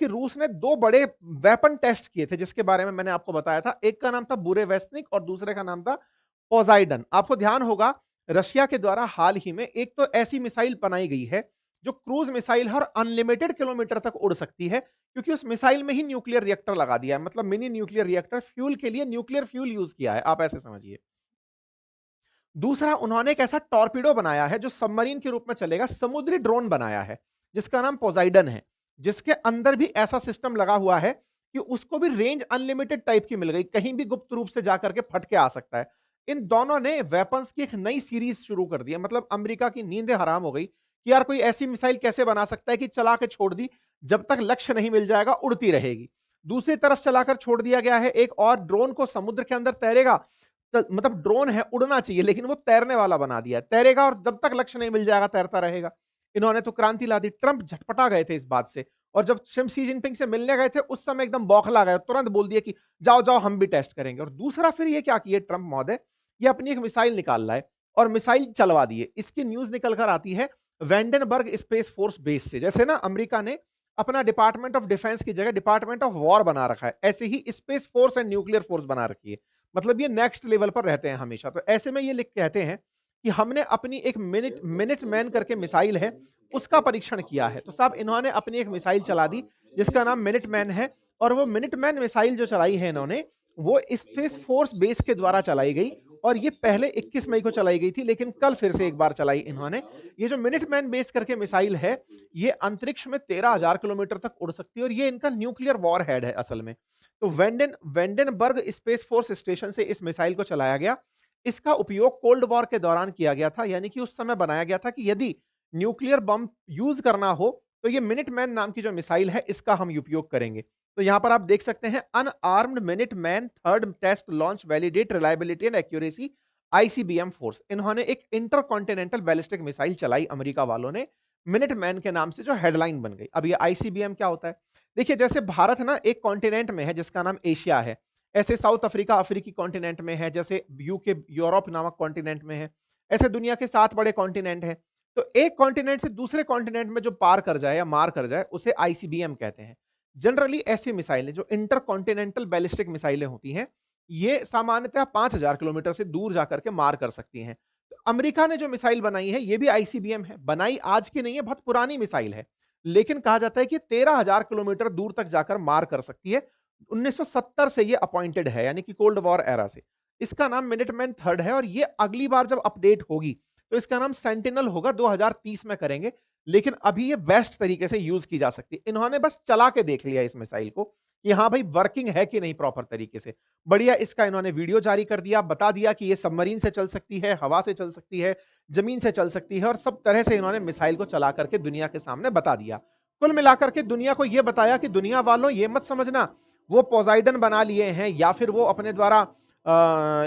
कि रूस ने 2 बड़े वेपन टेस्ट किए थे जिसके बारे में मैंने आपको बताया था। एक का नाम था बुरेवेस्निक और दूसरे का नाम था पोसाइडन। आपको ध्यान होगा रशिया के द्वारा हाल ही में एक तो ऐसी मिसाइल बनाई गई है जो क्रूज मिसाइल है और अनलिमिटेड किलोमीटर तक उड़ सकती है, क्योंकि उस मिसाइल में ही न्यूक्लियर रिएक्टर लगा दिया है। मतलब मिनी न्यूक्लियर रिएक्टर फ्यूल के लिए न्यूक्लियर फ्यूल यूज किया है, आप ऐसे समझिए। दूसरा, उन्होंने एक ऐसा टॉर्पिडो बनाया है जो सबमरीन के रूप में चलेगा, समुद्री ड्रोन बनाया है जिसका नाम पोसाइडन है, जिसके अंदर भी ऐसा सिस्टम लगा हुआ है कि उसको भी रेंज अनलिमिटेड टाइप की मिल गई, कहीं भी गुप्त रूप से जाकर के फट के आ सकता है। इन दोनों ने वेपन्स की एक नई सीरीज शुरू कर दी है। मतलब अमेरिका की नींदें हराम हो गई कि यार कोई ऐसी मिसाइल कैसे बना सकता है कि चला के छोड़ दी, जब तक लक्ष्य नहीं मिल जाएगा उड़ती रहेगी। दूसरी तरफ चलाकर छोड़ दिया गया है एक और ड्रोन को, समुद्र के अंदर तैरेगा, मतलब ड्रोन है, उड़ना चाहिए लेकिन वो तैरने वाला बना दिया है, तैरेगा और जब तक लक्ष्य नहीं मिल जाएगा तैरता रहेगा। इन्होंने तो क्रांति ला दी। ट्रंप झटपटा गए थे इस बात से, और जब शी जिनपिंग से मिलने गए थे उस समय एकदम बौखला गए, तुरंत बोल दिया कि जाओ जाओ हम भी टेस्ट करेंगे। और दूसरा फिर ये क्या किए ट्रंप महोदय, ये अपनी एक मिसाइल निकाल लाए और मिसाइल चलवा दिए। इसकी न्यूज निकल कर आती है वेंडनबर्ग स्पेस फोर्स बेस से। जैसे ना अमेरिका ने अपना डिपार्टमेंट ऑफ डिफेंस की जगह डिपार्टमेंट ऑफ वॉर बना रखा है, ऐसे ही space force and nuclear force बना रखी है। मतलब ये नेक्स्ट लेवल पर रहते हैं हमेशा। तो ऐसे में ये लिख कहते हैं कि हमने अपनी एक मिनट मैन करके मिसाइल है उसका परीक्षण किया है। तो साहब इन्होंने अपनी एक मिसाइल चला दी जिसका नाम मिनट मैन है, और वो मिनट मैन मिसाइल जो चलाई है इन्होंने, वो स्पेस फोर्स बेस के द्वारा चलाई गई। और ये पहले 21 मई को चलाई गई थी, लेकिन कल फिर से एक बार चलाई इन्होंने। ये जो मिनट मैन बेस करके मिसाइल है, ये अंतरिक्ष में 13,000 किलोमीटर तक उड़ सकती है, और ये इनका न्यूक्लियर वॉर हेड है असल में। तो वेंडेनबर्ग स्पेस फोर्स स्टेशन से इस मिसाइल को चलाया गया। इसका उपयोग कोल्ड वॉर के दौरान किया गया था, यानी कि उस समय बनाया गया था कि यदि न्यूक्लियर बम यूज करना हो तो ये मिनटमैन नाम की जो मिसाइल है इसका हम उपयोग करेंगे। तो यहां पर आप देख सकते हैं, unarmed Minuteman third test launch validate reliability and accuracy ICBM force. इन्होंने एक इंटर कॉन्टिनेंटल बैलिस्टिक मिसाइल चलाई अमेरिका वालों ने, मिनटमैन के नाम से, जो हेडलाइन बन गई। अब ये आईसीबीएम क्या होता है? देखिए, जैसे भारत ना एक कॉन्टिनेंट में है जिसका नाम एशिया है, ऐसे साउथ अफ्रीका अफ्रीकी कॉन्टिनेंट में है, जैसे यूके यूरोप नामक कॉन्टिनेंट में है, ऐसे दुनिया के 7 बड़े कॉन्टिनेंट हैं। तो एक कॉन्टिनेंट से दूसरे कॉन्टिनेंट में जो पार कर जाए या मार कर जाए उसे आईसीबीएम कहते हैं। जनरली ऐसी मिसाइलें जो इंटर कॉन्टिनेंटल बैलिस्टिक मिसाइलें होती हैं, ये सामान्यतः 5000 किलोमीटर से दूर जाकर के मार कर सकती हैं। तो अमेरिका ने जो मिसाइल बनाई है ये भी आईसीबीएम है, बनाई आज की नहीं है, बहुत पुरानी मिसाइल है, लेकिन कहा जाता है कि 13,000 किलोमीटर दूर तक जाकर मार कर सकती है। 1970 से ये अपॉइंटेड है, यानी कि कोल्ड वॉर एरा से। इसका नाम मिनटमैन थर्ड है, और ये अगली बार जब अपडेट होगी तो इसका नाम सेंटिनल होगा, 2030 में करेंगे। लेकिन अभी ये बेस्ट तरीके से यूज की जा सकती है। इन्होंने बस चला के देख लिया इस मिसाइल को कि हाँ भाई वर्किंग है कि नहीं प्रॉपर तरीके से। बढ़िया, इसका इन्होंने वीडियो जारी कर दिया, बता दिया कि ये सबमरीन से चल सकती है, हवा से चल सकती है, जमीन से चल सकती है, और सब तरह से इन्होंने मिसाइल को चला करके दुनिया के सामने बता दिया। कुल मिलाकर के दुनिया को यह बताया कि दुनिया वालों ये मत समझना वो पोसाइडन बना लिए हैं, या फिर वो अपने द्वारा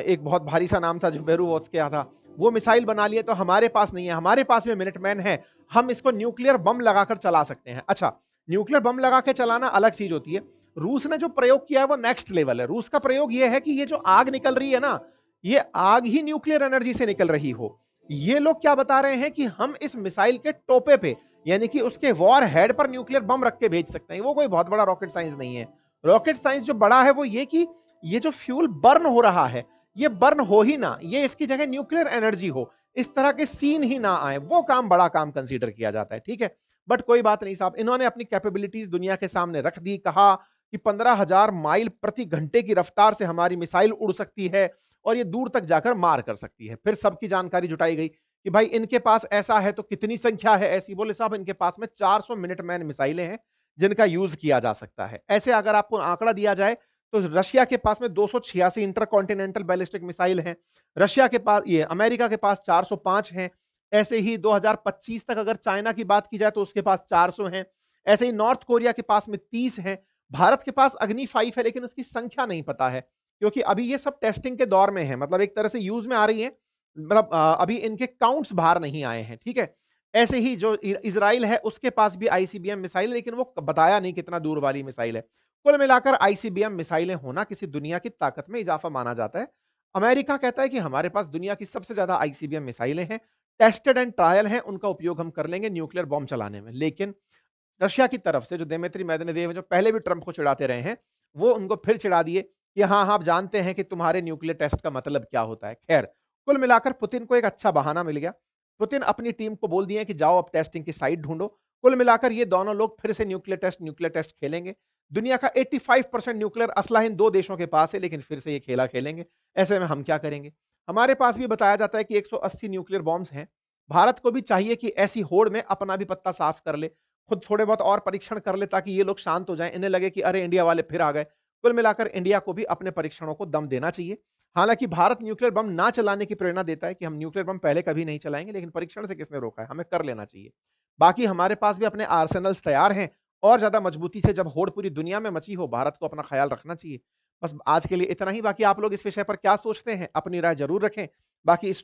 एक बहुत भारी सा नाम था जो बेरूवॉच के था, वो मिसाइल बना लिए तो हमारे पास नहीं है, हमारे पास में मिनटमैन है, हम इसको न्यूक्लियर बम लगाकर चला सकते हैं। अच्छा, न्यूक्लियर बम लगा के चलाना अलग चीज होती है। रूस ने जो प्रयोग किया है वो नेक्स्ट लेवल है। रूस का प्रयोग ये है कि ये जो आग निकल रही है ना, ये आग ही न्यूक्लियर एनर्जी से निकल रही हो। ये लोग क्या बता रहे हैं कि हम इस मिसाइल के टोपे पे, यानी कि उसके वॉर हेड पर न्यूक्लियर बम रख के भेज सकते हैं। वो कोई बहुत बड़ा रॉकेट साइंस नहीं है। रॉकेट साइंस जो बड़ा है वो ये कि ये जो फ्यूल बर्न हो रहा है, ये बर्न हो ही ना, ये इसकी जगह न्यूक्लियर एनर्जी हो, इस तरह के सीन ही ना आए, वो काम बड़ा काम कंसीडर किया जाता है। ठीक है, बट कोई बात नहीं साहब, इन्होंने अपनी कैपेबिलिटीज दुनिया के सामने रख दी। कहा कि 15,000 माइल प्रति घंटे की रफ्तार से हमारी मिसाइल उड़ सकती है और ये दूर तक जाकर मार कर सकती है। फिर सबकी जानकारी जुटाई गई कि भाई इनके पास ऐसा है तो कितनी संख्या है ऐसी। बोले साहब इनके पास में 400 मिनटमैन मिसाइलें हैं जिनका यूज किया जा सकता है। ऐसे अगर आपको आंकड़ा दिया जाए तो रशिया के पास में 286 इंटरकॉन्टिनेंटल बैलिस्टिक मिसाइल हैं। रशिया के पास, ये अमेरिका के पास 405 हैं। ऐसे ही 2025 तक अगर चाइना की बात की जाए तो उसके पास 400 हैं। ऐसे ही नॉर्थ कोरिया के पास में 30 हैं। भारत के पास अग्नि 5 है, लेकिन उसकी संख्या नहीं पता है क्योंकि अभी ये सब टेस्टिंग के दौर में है। मतलब एक तरह से यूज में आ रही है, मतलब अभी इनके काउंट्स बाहर नहीं आए हैं। ठीक है, ऐसे ही जो इजराइल है उसके पास भी आईसीबीएम मिसाइल, लेकिन वो बताया नहीं कितना दूर वाली मिसाइल है। कुल मिलाकर आईसीबीएम मिसाइलें होना किसी दुनिया की ताकत में इजाफा माना जाता है। अमेरिका कहता है कि हमारे पास दुनिया की सबसे ज्यादा आईसीबीएम मिसाइलें हैं, टेस्टेड एंड ट्रायल हैं, उनका उपयोग हम कर लेंगे न्यूक्लियर बॉम्ब चलाने में। लेकिन रशिया की तरफ से जो दिमित्री मेदवेदेव हैं, जो पहले भी ट्रंप को चिढ़ाते रहे हैं, वो उनको फिर चिढ़ा दिए कि हाँ, हाँ, आप जानते हैं कि तुम्हारे न्यूक्लियर टेस्ट का मतलब क्या होता है। ख़ैर, कुल मिलाकर पुतिन को एक अच्छा बहाना मिल गया। पुतिन अपनी टीम को बोल दिए कि जाओ अब टेस्टिंग की साइट ढूँढो। कुल मिलाकर ये दोनों लोग फिर से न्यूक्लियर टेस्ट खेलेंगे। दुनिया का 85% न्यूक्लियर असला इन 2 देशों के पास है, लेकिन फिर से ये खेला खेलेंगे। ऐसे में हम क्या करेंगे? हमारे पास भी बताया जाता है कि 180 न्यूक्लियर बॉम्ब्स हैं। भारत को भी चाहिए कि ऐसी होड़ में अपना भी पत्ता साफ कर ले। खुद थोड़े बहुत और परीक्षण कर ले ताकि ये लोग शांत हो जाएँ, इन्हें लगे कि अरे! इंडिया वाले फिर आ गए। कुल मिलाकर इंडिया को भी अपने परीक्षणों को दम देना चाहिए। हालाँकि भारत न्यूक्लियर बम ना चलाने की प्रेरणा देता है कि हम न्यूक्लियर बम पहले कभी नहीं चलाएँगे, लेकिन परीक्षण से किसने रोका है? हमें कर लेना चाहिए। बाकी हमारे पास भी अपने आर्सेनल्स तैयार हैं और ज़्यादा मजबूती से जब होड़ पूरी दुनिया में मची हो, भारत को अपना ख़्याल रखना चाहिए। बस आज के लिए इतना ही, बाकी आप लोग इस विषय पर क्या सोचते हैं? अपनी राय ज़रूर रखें। बाकी इस